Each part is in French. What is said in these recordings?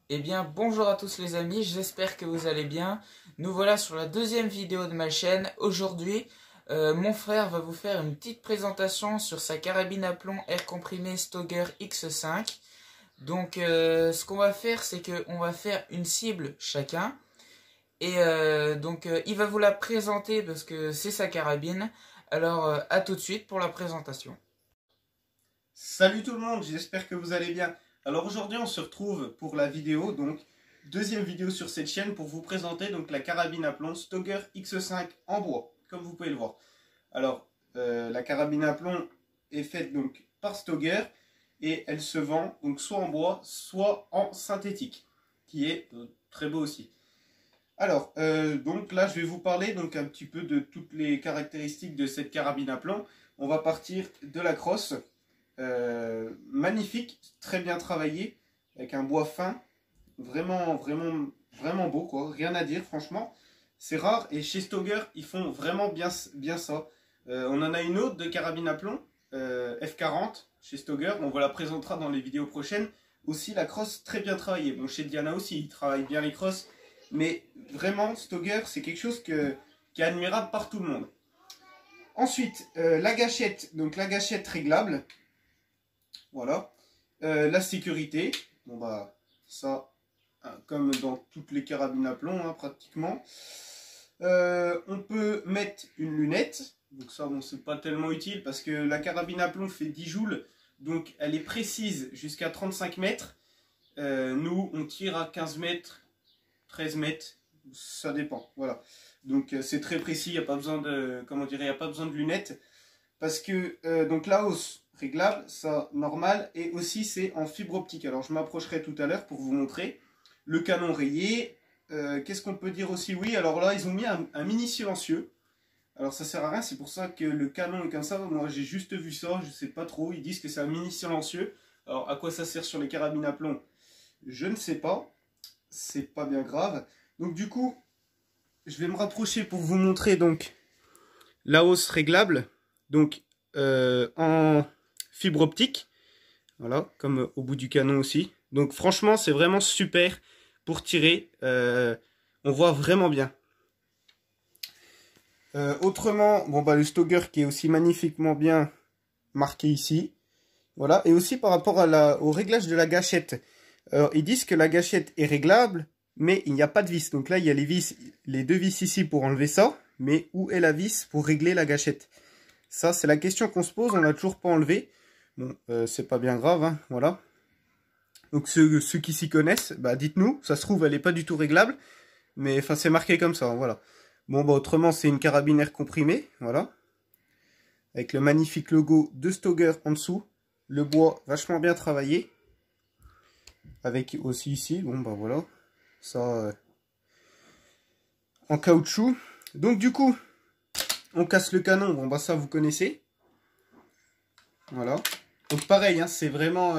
Eh bien, bonjour à tous les amis, j'espère que vous allez bien. Nous voilà sur la deuxième vidéo de ma chaîne. Aujourd'hui, mon frère va vous faire une petite présentation sur sa carabine à plomb air comprimé Stoeger X5. Donc, ce qu'on va faire, c'est qu'on va faire une cible chacun. Et il va vous la présenter parce que c'est sa carabine. Alors, à tout de suite pour la présentation. Salut tout le monde, j'espère que vous allez bien. Alors aujourd'hui on se retrouve pour la vidéo, donc deuxième vidéo sur cette chaîne pour vous présenter donc la carabine à plomb Stoeger X5 en bois, comme vous pouvez le voir. Alors la carabine à plomb est faite donc par Stoeger et elle se vend donc soit en bois, soit en synthétique, qui est très beau aussi. Alors donc là je vais vous parler donc un petit peu de toutes les caractéristiques de cette carabine à plomb. On va partir de la crosse. Magnifique, très bien travaillé, avec un bois fin, vraiment beau quoi, rien à dire franchement, c'est rare et chez Stoeger ils font vraiment bien ça. On en a une autre de carabine à plomb, F40 chez Stoeger, on vous la présentera dans les vidéos prochaines, aussi la crosse très bien travaillée. Bon, chez Diana aussi ils travaillent bien les crosses, mais vraiment Stoeger c'est quelque chose qui est admirable par tout le monde. Ensuite, la gâchette, donc la gâchette réglable. Voilà. La sécurité, bon bah ça, comme dans toutes les carabines à plomb hein, pratiquement. On peut mettre une lunette, donc ça bon c'est pas tellement utile parce que la carabine à plomb fait 10 joules, donc elle est précise jusqu'à 35 mètres. Nous on tire à 15 mètres, 13 mètres, ça dépend, voilà. Donc c'est très précis, il n'y a pas besoin de, comment dire, il n'y a pas besoin de lunettes. Parce que donc la hausse réglable, ça normal, et aussi c'est en fibre optique. Alors je m'approcherai tout à l'heure pour vous montrer. Le canon rayé, qu'est-ce qu'on peut dire aussi? Oui, alors là ils ont mis un mini silencieux. Alors ça sert à rien, c'est pour ça que le canon est comme ça. Moi j'ai juste vu ça, je sais pas trop. Ils disent que c'est un mini silencieux. Alors à quoi ça sert sur les carabines à plomb? Je ne sais pas. C'est pas bien grave. Donc du coup, je vais me rapprocher pour vous montrer donc la hausse réglable. Donc en fibre optique, voilà, comme au bout du canon aussi. Donc franchement c'est vraiment super pour tirer, on voit vraiment bien. Autrement, bon bah le Stoeger qui est aussi magnifiquement bien marqué ici, voilà. Et aussi par rapport à au réglage de la gâchette, ils disent que la gâchette est réglable, mais il n'y a pas de vis. Donc là il y a les vis, les deux vis ici pour enlever ça, mais où est la vis pour régler la gâchette? Ça, c'est la question qu'on se pose, on l'a toujours pas enlevé. Bon, c'est pas bien grave, hein, voilà. Donc ceux qui s'y connaissent, bah dites-nous, ça se trouve, elle est pas du tout réglable. Mais enfin, c'est marqué comme ça, hein, voilà. Bon, bah autrement, c'est une carabine air comprimée, voilà. Avec le magnifique logo de Stoeger en dessous. Le bois vachement bien travaillé. Avec aussi ici, bon bah voilà. Ça, en caoutchouc. Donc du coup, on casse le canon, bon bah ça vous connaissez. Voilà. Donc pareil, hein, c'est vraiment...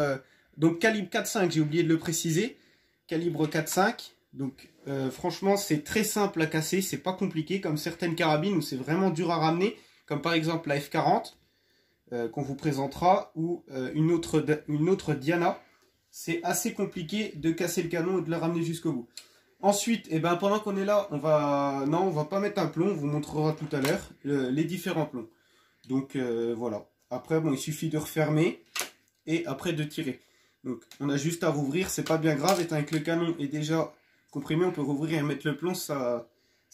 donc calibre 4.5, j'ai oublié de le préciser. Calibre 4.5. Donc franchement, c'est très simple à casser. C'est pas compliqué comme certaines carabines où c'est vraiment dur à ramener. Comme par exemple la F40 qu'on vous présentera. Ou une autre Diana. C'est assez compliqué de casser le canon et de le ramener jusqu'au bout. Ensuite, eh ben, pendant qu'on est là, on va pas mettre un plomb. On vous montrera tout à l'heure les différents plombs. Donc voilà. Après, bon, il suffit de refermer et après de tirer. Donc, on a juste à rouvrir, c'est pas bien grave. Étant que le canon est déjà comprimé, on peut rouvrir et mettre le plomb, ça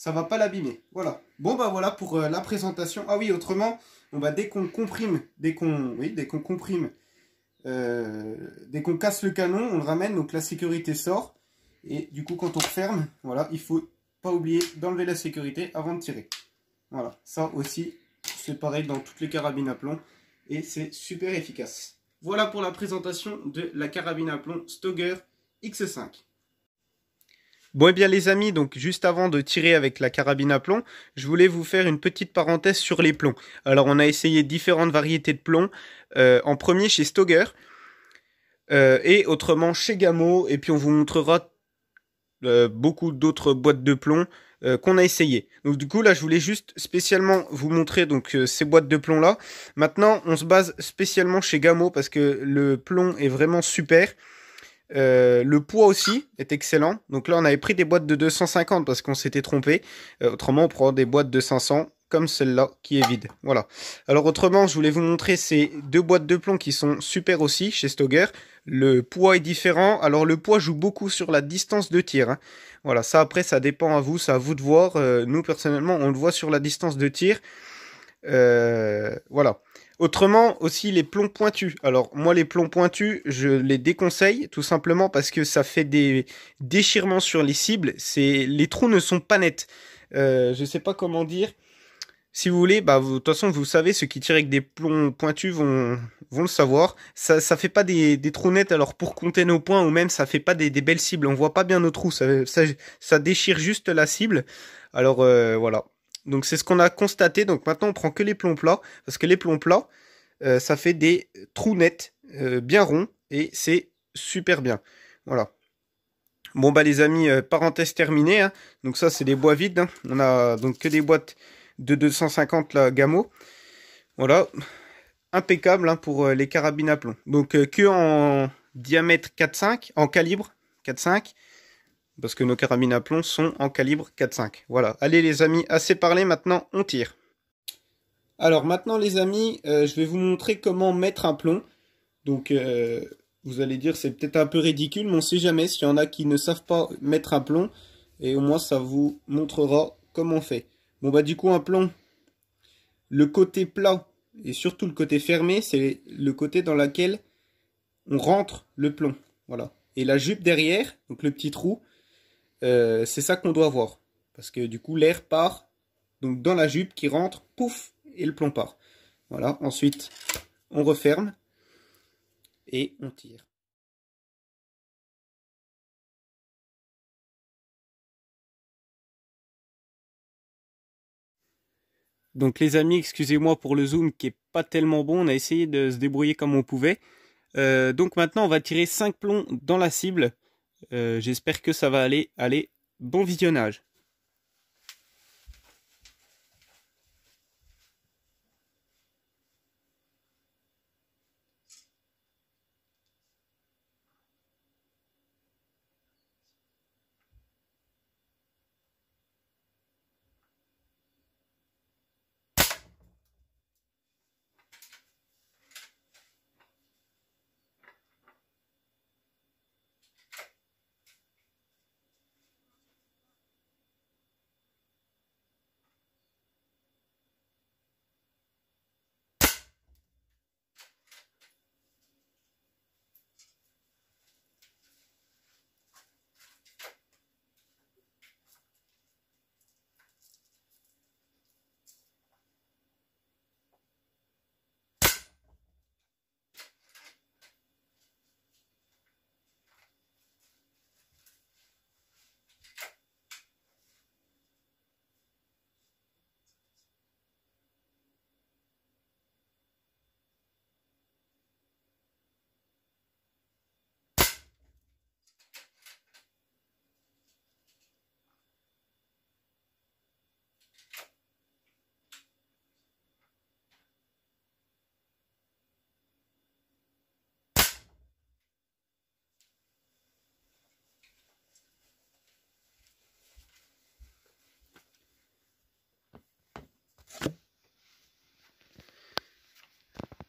va pas l'abîmer. Voilà. Bon, bah voilà pour la présentation. Ah oui, autrement, bon, bah, dès qu'on comprime, dès qu'on casse le canon, on le ramène, donc la sécurité sort. Et du coup, quand on referme, voilà, il faut pas oublier d'enlever la sécurité avant de tirer. Voilà, ça aussi, c'est pareil dans toutes les carabines à plomb. Et c'est super efficace. Voilà pour la présentation de la carabine à plomb Stoeger X5. Bon et bien les amis, donc juste avant de tirer avec la carabine à plomb, je voulais vous faire une petite parenthèse sur les plombs. Alors on a essayé différentes variétés de plombs, en premier chez Stoeger, et autrement chez Gamo, et puis on vous montrera beaucoup d'autres boîtes de plomb qu'on a essayé. Donc du coup là je voulais juste spécialement vous montrer donc ces boîtes de plomb là. Maintenant on se base spécialement chez Gamo parce que le plomb est vraiment super. Le poids aussi est excellent. Donc là, on avait pris des boîtes de 250 parce qu'on s'était trompé. Autrement, on prend des boîtes de 500 comme celle-là qui est vide. Voilà. Alors autrement, je voulais vous montrer ces deux boîtes de plomb qui sont super aussi chez Stoger. Le poids est différent. Alors le poids joue beaucoup sur la distance de tir, hein. Voilà, ça après, ça dépend à vous, c'est à vous de voir. Nous, personnellement, on le voit sur la distance de tir. Voilà. Autrement, aussi les plombs pointus. Alors, moi, les plombs pointus, je les déconseille, tout simplement parce que ça fait des déchirements sur les cibles. Les trous ne sont pas nets. Je sais pas comment dire. Si vous voulez, bah, de toute façon, vous savez, ceux qui tirent avec des plombs pointus vont le savoir. Ça fait pas des trous nets, alors pour compter nos points, ou même ça fait pas des belles cibles. On voit pas bien nos trous, ça déchire juste la cible. Alors, voilà. Donc c'est ce qu'on a constaté. Donc maintenant, on prend que les plombs plats, parce que les plombs plats, ça fait des trous nets, bien ronds, et c'est super bien. Voilà. Bon bah les amis, parenthèse terminée, hein. Donc ça c'est des bois vides, hein. On a donc que des boîtes de 250 la Gamo. Voilà, impeccable, hein, pour les carabines à plomb. Donc que en diamètre 4,5, en calibre 4,5, parce que nos carabines à plomb sont en calibre 4,5. Voilà, allez les amis, assez parlé, maintenant on tire. Alors maintenant les amis, je vais vous montrer comment mettre un plomb. Donc vous allez dire c'est peut-être un peu ridicule, mais on sait jamais s'il y en a qui ne savent pas mettre un plomb. Et au moins ça vous montrera comment on fait. Bon bah du coup un plomb, le côté plat et surtout le côté fermé, c'est le côté dans lequel on rentre le plomb. Voilà. Et la jupe derrière, donc le petit trou, c'est ça qu'on doit voir. Parce que du coup l'air part donc dans la jupe qui rentre, pouf, et le plomb part. Voilà, ensuite on referme et on tire. Donc les amis, excusez-moi pour le zoom qui est pas tellement bon, on a essayé de se débrouiller comme on pouvait. Donc maintenant on va tirer 5 plombs dans la cible. J'espère que ça va aller. Allez, bon visionnage.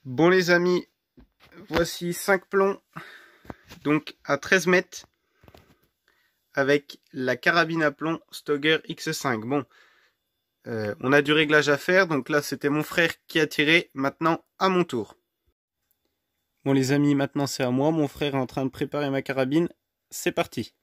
Bon les amis, voici 5 plombs, donc à 13 mètres, avec la carabine à plomb Stoger X5. Bon, on a du réglage à faire, donc là c'était mon frère qui a tiré, maintenant à mon tour. Bon les amis, maintenant c'est à moi, mon frère est en train de préparer ma carabine, c'est parti.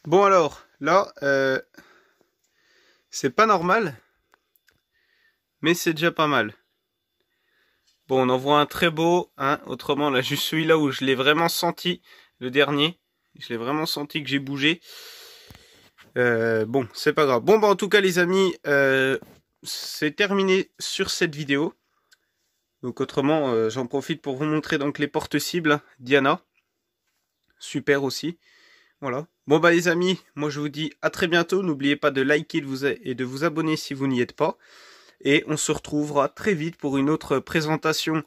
Bon alors, là, c'est pas normal, mais c'est déjà pas mal. Bon, on en voit un très beau, hein. Autrement, là, juste celui-là où je l'ai vraiment senti, le dernier. Je l'ai vraiment senti que j'ai bougé. Bon, c'est pas grave. Bon, bah, en tout cas, les amis, c'est terminé sur cette vidéo. Donc, autrement, j'en profite pour vous montrer donc les porte-cibles. Diana. Super aussi. Voilà. Bon, bah, les amis, moi, je vous dis à très bientôt. N'oubliez pas de liker et de vous abonner si vous n'y êtes pas. Et on se retrouvera très vite pour une autre présentation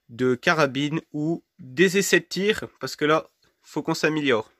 de carabine ou des essais de tir. Parce que là, faut qu'on s'améliore.